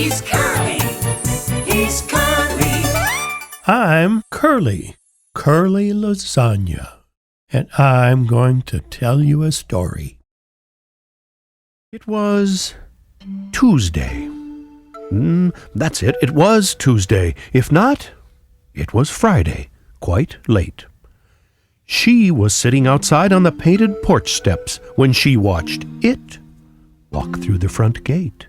He's curly. He's curly. I'm Curly, Curly Lasagna, and I'm going to tell you a story. It was Tuesday. That's it. It was Tuesday. If not, it was Friday, quite late. She was sitting outside on the painted porch steps when she watched it walk through the front gate.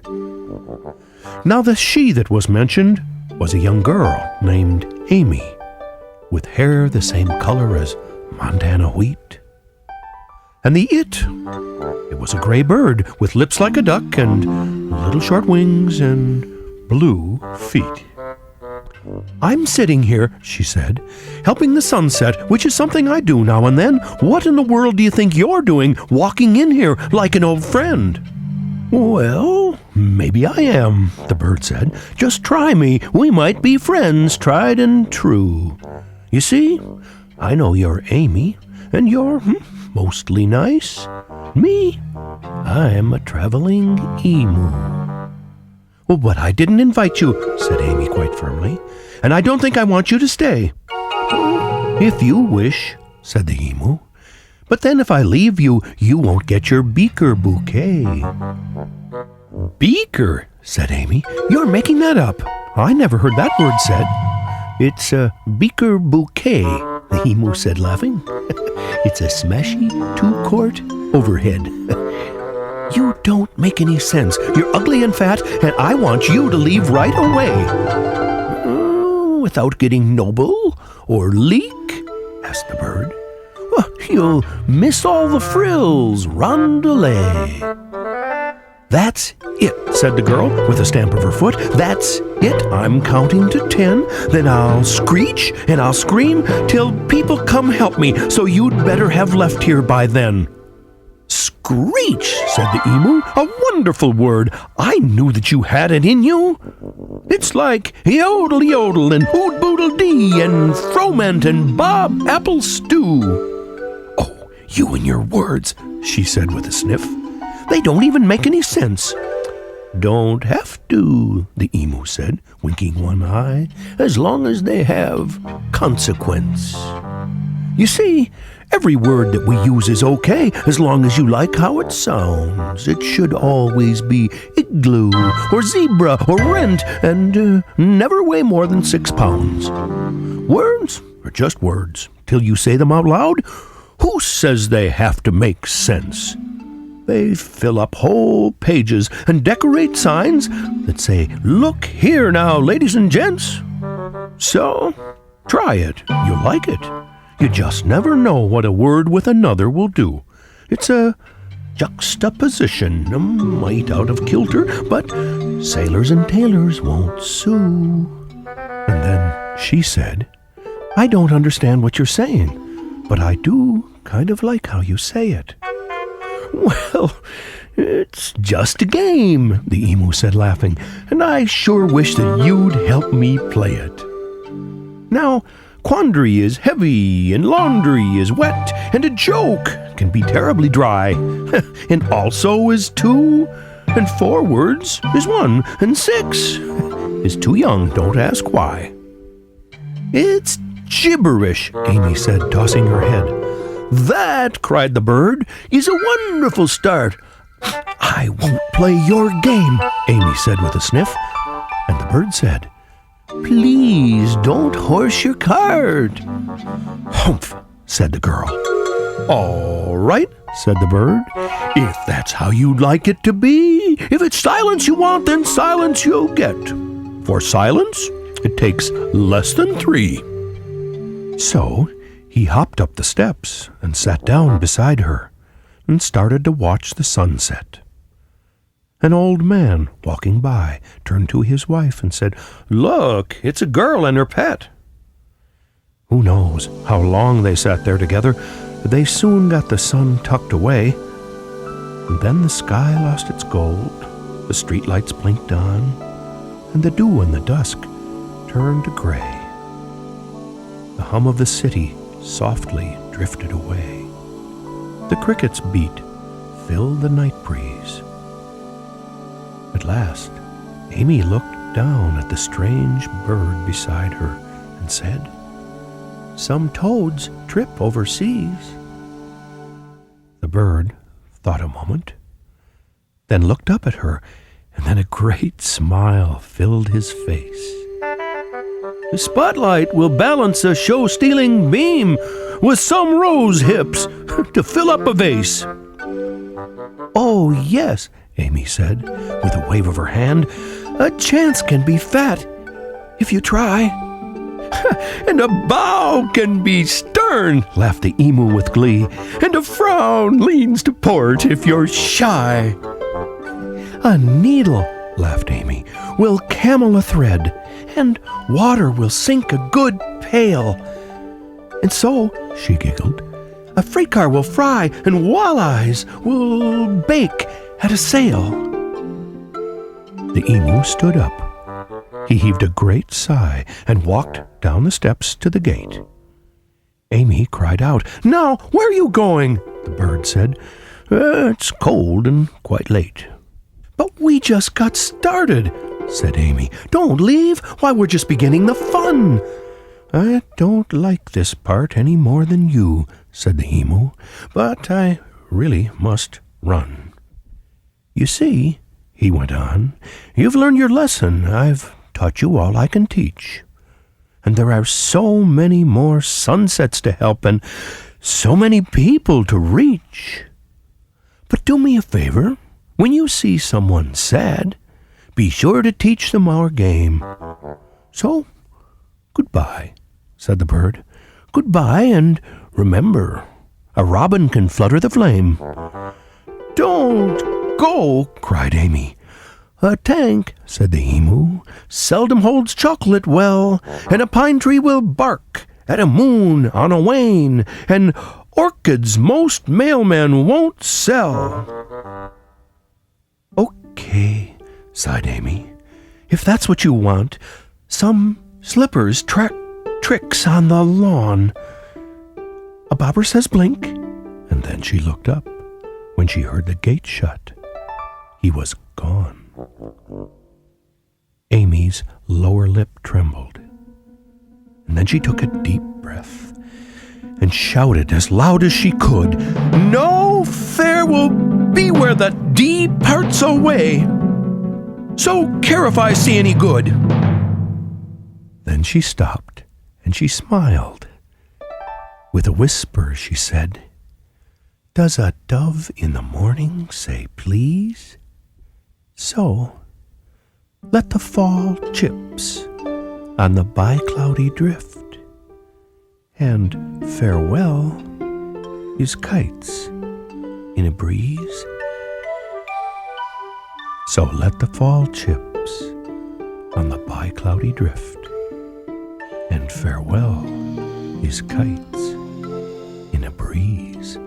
Now the she that was mentioned was a young girl named Amy, with hair the same color as Montana wheat. And the it was a gray bird with lips like a duck and little short wings and blue feet. I'm sitting here, she said, helping the sunset, which is something I do now and then. What in the world do you think you're doing, walking in here like an old friend? Well, maybe I am, the bird said. Just try me. We might be friends, tried and true. You see, I know you're Amy, and you're mostly nice. Me, I'm a traveling emu. Well, but I didn't invite you, said Amy quite firmly, and I don't think I want you to stay. If you wish, said the emu. But then if I leave you, you won't get your beaker bouquet. Beaker, said Amy. You're making that up. I never heard that word said. It's a beaker bouquet, the emu said, laughing. It's a smashy 2-quart overhead. You don't make any sense. You're ugly and fat, and I want you to leave right away. Without getting noble or leak? Asked the bird. Well, you'll miss all the frills, rondelay. That's it, said the girl with a stamp of her foot. That's it. I'm counting to 10. Then I'll screech and I'll scream till people come help me, so you'd better have left here by then. Screech, said the emu. A wonderful word. I knew that you had it in you. It's like yodel yodel and hoot boodle dee and froment and bob apple stew. Oh, you and your words, she said with a sniff. They don't even make any sense. Don't have to, the emu said, winking one eye, as long as they have consequence. You see, every word that we use is okay as long as you like how it sounds. It should always be igloo or zebra or rent and never weigh more than 6 pounds. Words are just words till you say them out loud. Who says they have to make sense? They fill up whole pages and decorate signs that say, "Look here now, ladies and gents." So, try it. You'll like it. You just never know what a word with another will do. It's a juxtaposition, a mite out of kilter, but sailors and tailors won't sue. And then she said, I don't understand what you're saying, but I do kind of like how you say it. Well, it's just a game, the emu said, laughing, and I sure wish that you'd help me play it. Now, quandary is heavy, and laundry is wet, and a joke can be terribly dry, and also is 2, and 4 words is 1, and 6 is too young, don't ask why. It's gibberish, Amy said, tossing her head. That, cried the bird, is a wonderful start. I won't play your game, Amy said with a sniff, and the bird said, Please don't horse your cart. Humph, said the girl. All right, said the bird, if that's how you'd like it to be. If it's silence you want, then silence you'll get. For silence, it takes less than 3. So he hopped up the steps and sat down beside her and started to watch the sunset. An old man walking by turned to his wife and said, Look, it's a girl and her pet. Who knows how long they sat there together. They soon got the sun tucked away, and then the sky lost its gold, the streetlights blinked on, and the dew in the dusk turned to gray. The hum of the city softly drifted away. The cricket's beat filled the night breeze. At last, Amy looked down at the strange bird beside her and said, "Some toads trip over seas." The bird thought a moment, then looked up at her, and then a great smile filled his face. "The spotlight will balance a show-stealing beam with some rose hips to fill up a vase." "Oh, yes," Amy said, with a wave of her hand. "A chance can be fat if you try." "And a bow can be stern," laughed the emu with glee. "And a frown leans to port if you're shy." "A needle," laughed Amy, "will camel a thread, and water will sink a good pail. And so," she giggled, "a freight car will fry, and walleyes will bake at a sail." The emu stood up. He heaved a great sigh and walked down the steps to the gate. Amy cried out. "Now, where are you going?" The bird said. "It's cold and quite late." "But we just got started," said Amy. "Don't leave. Why, we're just beginning the fun." "I don't like this part any more than you," said the emu, "but I really must run. You see," he went on, "you've learned your lesson. I've taught you all I can teach. And there are so many more sunsets to help and so many people to reach. But do me a favor. When you see someone sad, be sure to teach them our game. So, goodbye," said the bird. "Goodbye, and remember, a robin can flutter the flame." "Don't go," cried Amy. "A tank," said the emu, "seldom holds chocolate well, and a pine tree will bark at a moon on a wane, and orchids most mailmen won't sell." "Okay," sighed Amy, "if that's what you want. Some slippers track tricks on the lawn. A bobber says blink," and then she looked up when she heard the gate shut. He was gone. Amy's lower lip trembled, and then she took a deep breath and shouted as loud as she could, "No fair will be where the D parts away, so care if I see any good." Then she stopped, and she smiled. With a whisper she said, "Does a dove in the morning say please? So, let the fall chips on the by-cloudy drift, and farewell is kites in a breeze. So let the fall chips on the by-cloudy drift, and farewell is kites in a breeze."